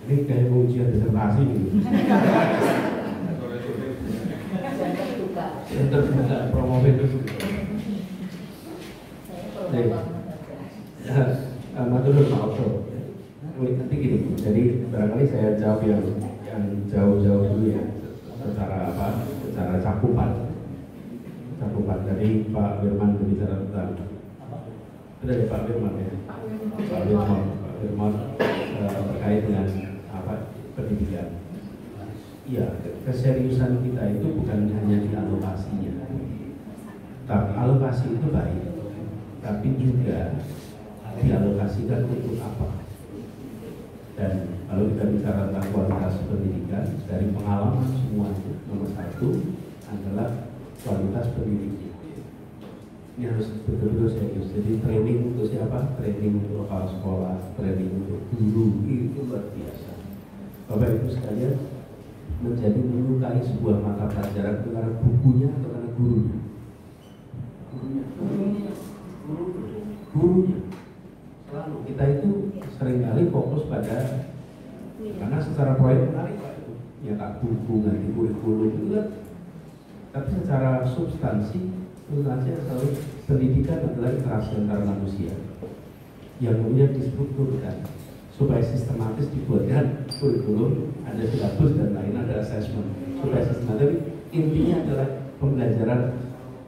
Ini kayak ujian disertasi gitu. Terbuka promosi itu. Matur nuwun. Nanti gini, jadi barangkali saya jawab yang jauh-jauh dulu ya, secara cakupan. Tadi Pak Firman berbicara tentang, sudah ya Pak Firman ya, Pak Firman terkait dengan pendidikan. Iya, keseriusan kita itu bukan hanya di alokasinya. Tapi alokasi itu baik, tapi juga dialokasikan untuk apa? Dan kalau kita bicara tentang kualitas pendidikan, dari pengalaman semuanya, nomor satu adalah kualitas pendidiknya. Ini harus betul-betul serius. Jadi training untuk siapa? Training untuk kepala sekolah, training untuk guru, itu luar biasa. Bapak Ibu sekalian, menjadi menyukai sebuah mata pelajaran itu karena bukunya atau karena gurunya? Gurunya. Selalu kita itu seringkali fokus pada, karena secara proyek menarik Pak itu, nyetak buku, ganti kurikulum itu kan. Tapi secara substansi selalu pendidikan adalah interaksi antar manusia yang kemudian distrukturkan supaya sistematis dibuatkan kurikulum, ada silabus dan lain, ada assessment supaya sistematis. Intinya adalah pembelajaran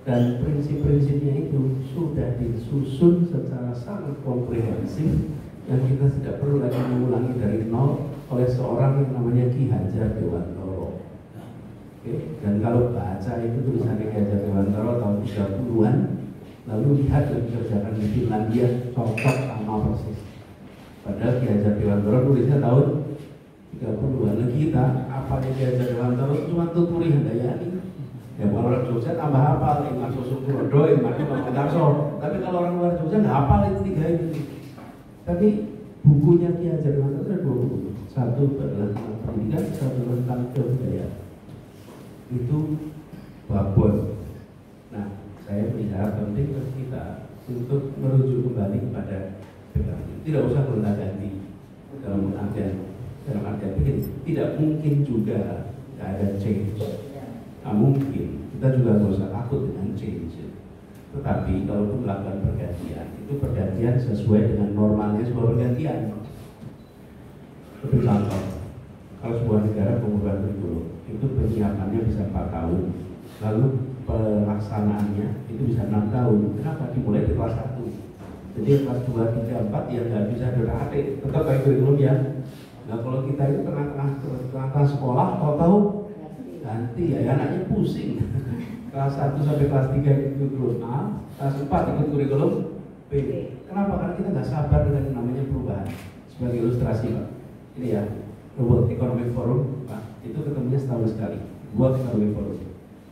dan prinsip-prinsipnya itu sudah disusun secara sangat komprehensif yang kita tidak perlu lagi mengulangi dari nol oleh seorang yang namanya Ki Hajar Dewantara. Dan kalau baca itu tulisannya Ki Hajar Dewantara tahun 30-an, lalu lihat dan dikerjakan di Finlandia, cocok sama persis. Padahal Ki Hajar Dewantara tulisnya tahun 30-an. Lagi kita, apa yang Ki Hajar Dewantara itu cuma tuturi Handayani. Ya kalau orang Jogja tambah hafal, yang masuk Sukurodo, yang masuk Mangunkarso. Tapi kalau orang luar Jogja nggak hafal itu tiga itu. Tapi bukunya Ki Hajar Dewantara ada dua buku. Satu adalah tentang pendidikan, satu tentang kebudayaan. Itu babon. Nah, saya melihat penting bagi kita untuk merujuk kembali kepada PKB. Tidak usah gonta-ganti dalam artian begini. Tidak mungkin juga tidak ada change. Nah, mungkin kita juga nggak usah takut dengan change. Tetapi kalau melakukan pergantian, itu pergantian sesuai dengan normalnya sebuah pergantian. Seperti contoh, kalau sebuah negara mengubah kurikulum, itu persiapannya bisa 4 tahun, lalu pelaksanaannya itu bisa 6 tahun. Kenapa? Dimulai di kelas 1. Jadi kelas 2, 3, 4 ya nggak bisa dirate, tetap kayak kurikulum ya. Nah kalau kita itu tengah-tengah sekolah, tahu ganti ya anaknya pusing. Kelas 1 sampai kelas 3 ikut kurikulum A, kelas 4 ikut kurikulum B. Kenapa? Karena kita nggak sabar dengan namanya perubahan. Sebagai ilustrasi Pak, ini ya, World Economic Forum, Pak, itu ketemunya setahun sekali. World Economic Forum.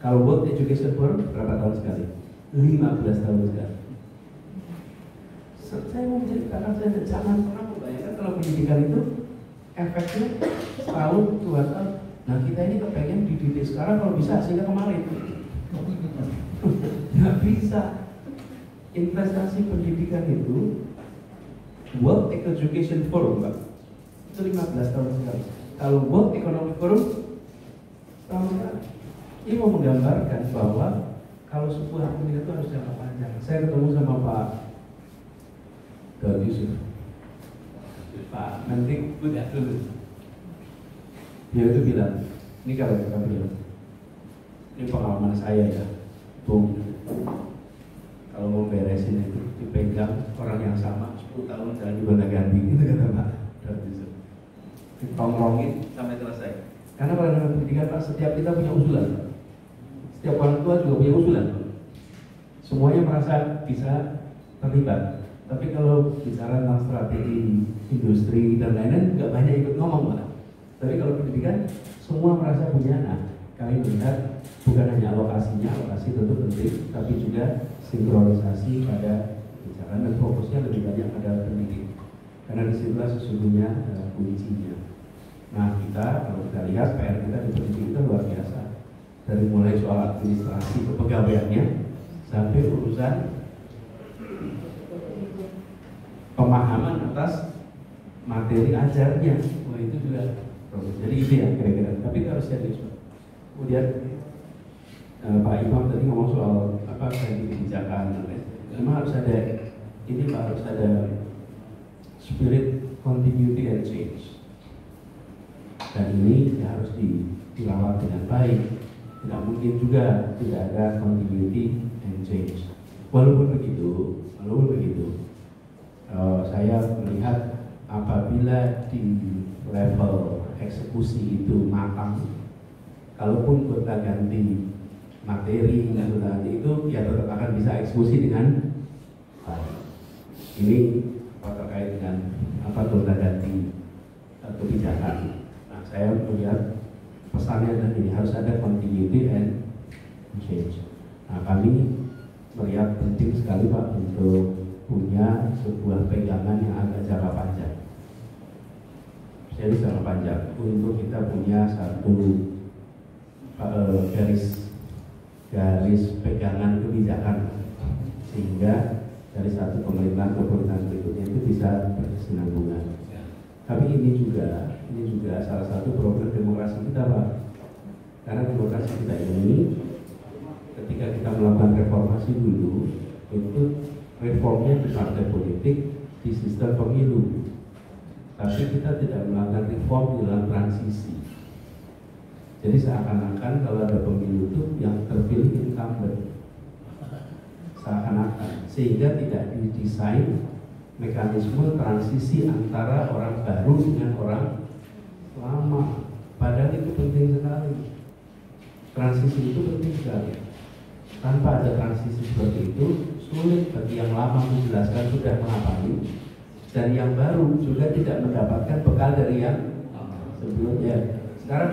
Kalau World Education Forum berapa tahun sekali? 15 tahun sekali. Saya mau menceritakan, saya jangan pernah membayangkan kalau pendidikan itu efeknya setahun, 2 tahun. Nah kita ini kepengen dididik sekarang kalau bisa sehingga kemarin. Nggak bisa. Investasi pendidikan itu World Education Forum Pak, itu 15 tahun sekali. Kalau World Economic Forum tahun sekali. Ini mau menggambarkan bahwa kalau sebuah pendidikan itu harus jangka panjang. Saya ketemu sama Pak Daud Yusuf, Pak Menteri Budi dulu. Dia itu bilang, ini kalau kita bilang, ini pengalaman saya ya, Bung. Kalau mau beresin itu dipegang orang yang sama 10 tahun jangan digonta-ganti, itu kata Pak Daud Yusuf. Ditongkrongin sampai selesai. Karena pada dalam pendidikan Pak, setiap kita punya usulan. Setiap orang tua juga punya usulan. Semuanya merasa bisa terlibat. Tapi kalau bicara tentang strategi industri dan lain-lain nggak banyak ikut ngomong Pak. Tapi kalau pendidikan semua merasa punya. Nah, kami melihat bukan hanya alokasi tentu penting, tapi juga sinkronisasi pada bicara dan fokusnya lebih banyak pada pendidik. Karena disitulah sesungguhnya kuncinya. Nah kita kalau kita lihat PR kita di pendidik itu luar biasa. Dari mulai soal administrasi kepegawaiannya sampai urusan pemahaman atas materi ajarnya. Wah itu juga problem. Jadi itu ya kira-kira. Tapi itu harus serius. Kemudian Pak Imam tadi ngomong soal apa strategi kebijakan. Memang harus ada ini Pak, harus ada spirit continuity and change. Dan ini ya harus dirawat dengan baik. Tidak mungkin juga tidak ada continuity and change. Walaupun begitu, saya melihat apabila di level eksekusi itu matang, kalaupun kita ganti materi itu ya tetap akan bisa eksekusi dengan baik. Ini terkait dengan apa gonta-ganti kebijakan. Nah, saya melihat pesannya dan ini harus ada continuity and change. Nah, kami melihat penting sekali Pak untuk punya sebuah pegangan yang agak jangka panjang. Jadi jangka panjang untuk kita punya satu garis pegangan kebijakan sehingga dari satu pemerintahan ke pemerintahan berikutnya itu bisa berkesinambungan. Tapi ini juga salah satu problem demokrasi kita Pak. Karena demokrasi kita ini ketika kita melakukan reformasi dulu itu reformnya di partai politik di sistem pemilu. Tapi kita tidak melakukan reform di dalam transisi. Jadi seakan-akan kalau ada pemilu itu yang terpilih incumbent. Seakan-akan, sehingga tidak didesain mekanisme transisi antara orang baru dengan orang lama. Padahal itu penting sekali. Transisi itu penting sekali. Tanpa ada transisi seperti itu, sulit bagi yang lama menjelaskan sudah mengapain, dan yang baru juga tidak mendapatkan bekal dari yang sebelumnya. Sekarang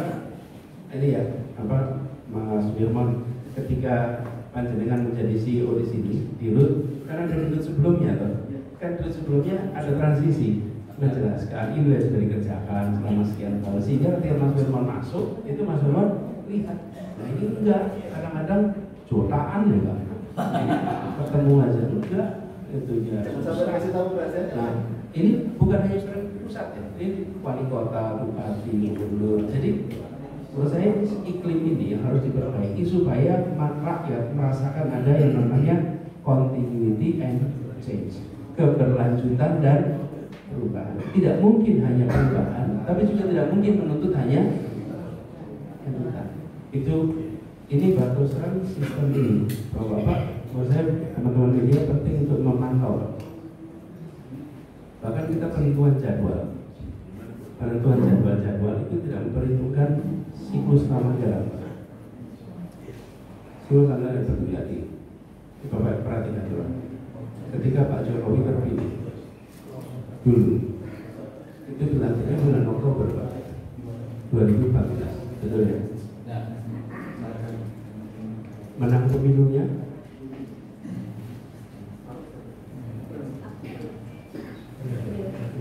ini ya, apa Mas Firman ketika panjenengan menjadi CEO di sini, di RUT, karena dari RUT sebelumnya toh, kan RUT sebelumnya ada transisi menjelaskan ini sudah dikerjakan selama sekian tahun, sehingga ketika Mas Firman masuk, itu Mas Firman lihat, nah ini enggak, kadang-kadang jutaan ya Pak, ketemu aja enggak, itu ya. Nah ini bukan hanya pusat ya, ini wali kota, bupati, gubernur, jadi menurut saya iklim ini harus diperbaiki supaya rakyat merasakan ada yang namanya continuity and change, keberlanjutan dan perubahan. Tidak mungkin hanya perubahan, tapi juga tidak mungkin menuntut hanya lanjutan. Ini batu serang sistem ini. Bapak, menurut saya teman-teman media penting untuk memantau. Bahkan kita penentuan jadwal itu tidak memperhitungkan siklus anggaran. Siklus anggaran terjadi. Bapak perhatikan dulu. Ketika Pak Jokowi terpilih dulu, itu dilantiknya bulan Oktober Pak 2014, betul ya? Menang pemilunya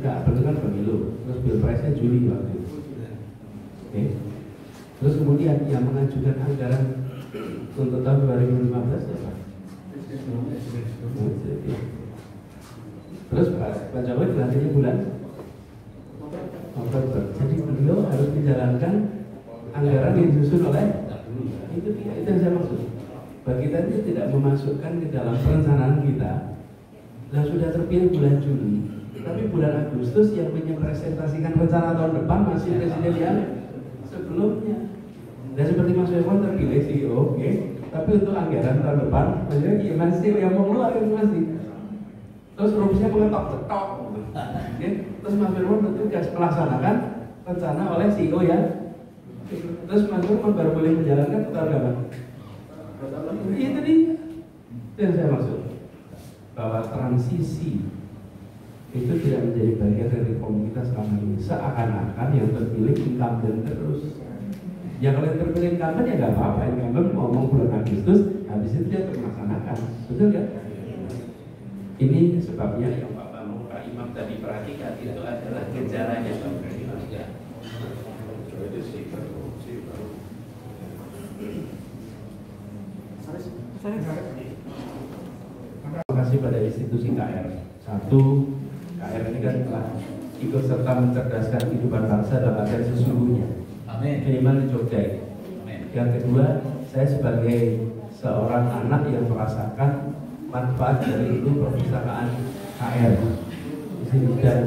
enggak, betul kan pemilu. Terus pilpresnya Juli waktu itu. Oke. Terus kemudian yang mengajukan anggaran untuk tahun 2015 ya Pak. Terus Pak Jokowi dilantiknya bulan Oktober. Jadi beliau harus menjalankan anggaran yang disusun oleh itu yang saya maksud. Bagi kita itu tidak memasukkan ke dalam perencanaan kita. Nah sudah terpilih bulan Juli, tapi bulan Agustus yang merepresentasikan rencana tahun depan masih presiden yang sebelumnya. Dan seperti Mas Firman terpilih CEO, oke. Tapi untuk anggaran tahun depan, masih yang mau keluar itu masih. Terus rumusnya mengetok-ketok, oke. Terus Mas Firman bertugas melaksanakan rencana oleh CEO ya. Terus Mas Firman baru boleh menjalankan tahun depan. Itu dia yang saya maksud, bahwa transisi itu tidak menjadi bagian dari reform kita selama ini. Seakan-akan yang terpilih incumbent terus. Ya kalau yang terpilih incumbent ya nggak apa-apa, incumbent ngomong bulan Agustus, habis itu dia melaksanakan, betul kan? Ini sebabnya yang Pak Imam tadi perhatikan itu adalah gejalanya Pak Imam. Terima kasih pada institusi KR. Satu, KR ini kan telah ikut serta mencerdaskan kehidupan bangsa dalam artian sesungguhnya. Amin. Minimal di Jogja ini. Amin. Yang kedua, saya sebagai seorang anak yang merasakan manfaat dari itu perpustakaan KR. Dan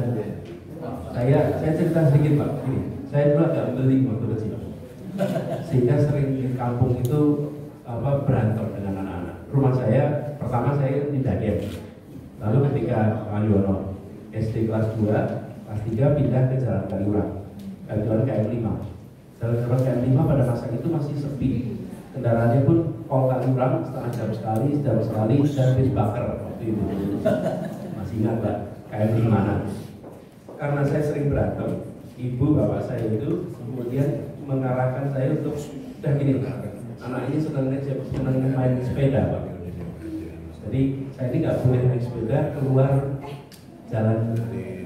saya cerita sedikit Pak. Ini, saya dulu agak beli waktu kecil, sehingga sering di kampung itu berantem dengan anak-anak. Rumah saya pertama saya di Dagen. Lalu ketika Yono SD kelas 2, kelas 3 pindah ke Jalan Kaliurang, Jalan KM5. Jalan KM5 pada masa itu masih sepi. Kendaraannya pun Pol Kaliurang setengah jam sekali, dan bis bakar waktu itu. Masih ingat Pak, KM5 mana? Karena saya sering berantem, ibu bapak saya itu kemudian mengarahkan saya untuk udah gini, anak ini senang main sepeda Pak. Jadi saya ini nggak boleh naik sepeda keluar jalan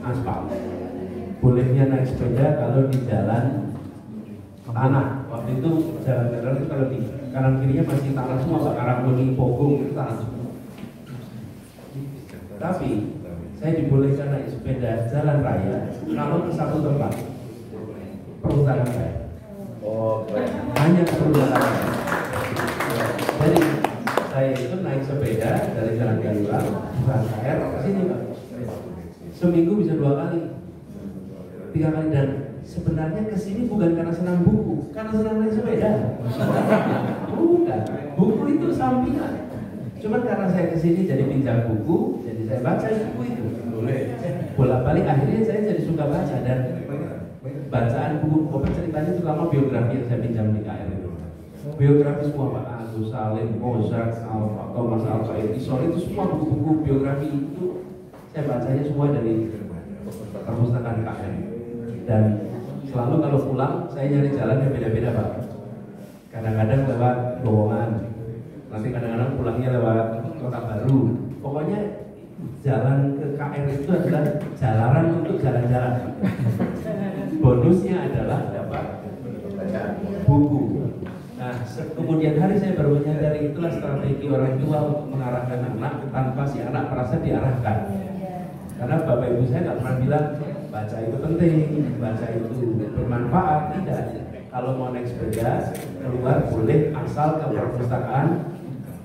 aspal. Bolehnya naik sepeda kalau di jalan tanah. Waktu itu jalan itu kalau di kanan kirinya masih tanah semua Pak, Karangmuni, Pogong itu tanah semua. Tapi saya dibolehkan naik sepeda jalan raya kalau ke satu tempat, perpustakaan saya. Oh, hanya perpustakaan. Jadi saya itu naik sepeda dari Jalan Kaliurang, KR ke sini Pak. Seminggu bisa 2 kali, 3 kali, dan sebenarnya ke sini bukan karena senang buku, karena senang naik sepeda. Bukan, buku itu sampingan. Cuman karena saya kesini jadi pinjam buku, jadi saya baca buku itu. Bolak-balik akhirnya saya jadi suka baca, dan bacaan buku ceritanya terutama biografi yang saya pinjam di KR itu. Biografi semua Pak Agus Salim, Mozart, Thomas Alva Edison, itu semua buku-buku biografi itu saya bacanya semua dari perpustakaan KR. Dan selalu kalau pulang saya nyari jalan yang beda-beda Pak. Kadang-kadang lewat Gowongan, nanti kadang-kadang pulangnya lewat Kota Baru. Pokoknya jalan ke KR itu adalah jalanan untuk jalan-jalan. Bonusnya adalah dapat buku. Nah, kemudian hari saya baru menyadari itulah strategi orang tua untuk mengarahkan anak tanpa si anak merasa diarahkan. Karena bapak ibu saya nggak pernah bilang baca itu penting, baca itu bermanfaat, tidak. Kalau mau naik sepeda keluar boleh asal ke perpustakaan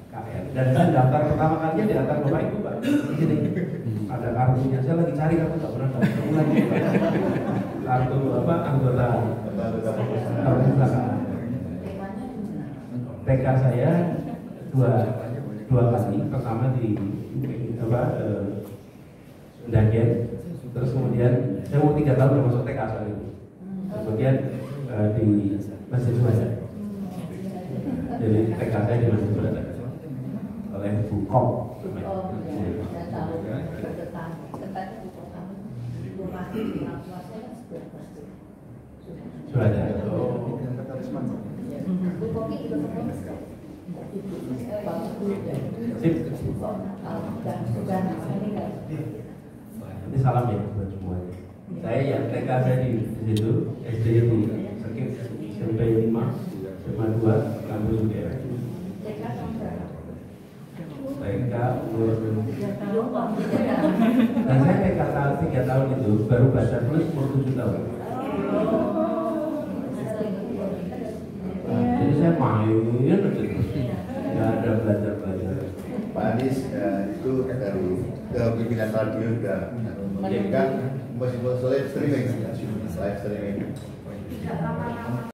KR. Dan saya daftar pertama kalinya diantar bapak ibu Pak. Ini ada kartunya, saya lagi cari kartu nggak pernah ketemu lagi Pak. Kartu anggota perpustakaan. TK saya dua kali, pertama di Dagen, terus kemudian saya mau 3 tahun masuk TK soal itu, kemudian di Masjid Suhada. Jadi TK saya di Masjid Suhada oleh Bu Kok. Suhada. Ini salam ya buat semuanya. Saya yang TK saya di situ, SD di Sekip, SMP 5, SMA 2, kampus UGM. TK umur dan saya TK 3 tahun itu baru baca tulis umur 7 tahun. Jadi saya main aja terus, nggak ada belajar. Pak Anies itu dari pimpinan radio sudah mengirimkan live streaming.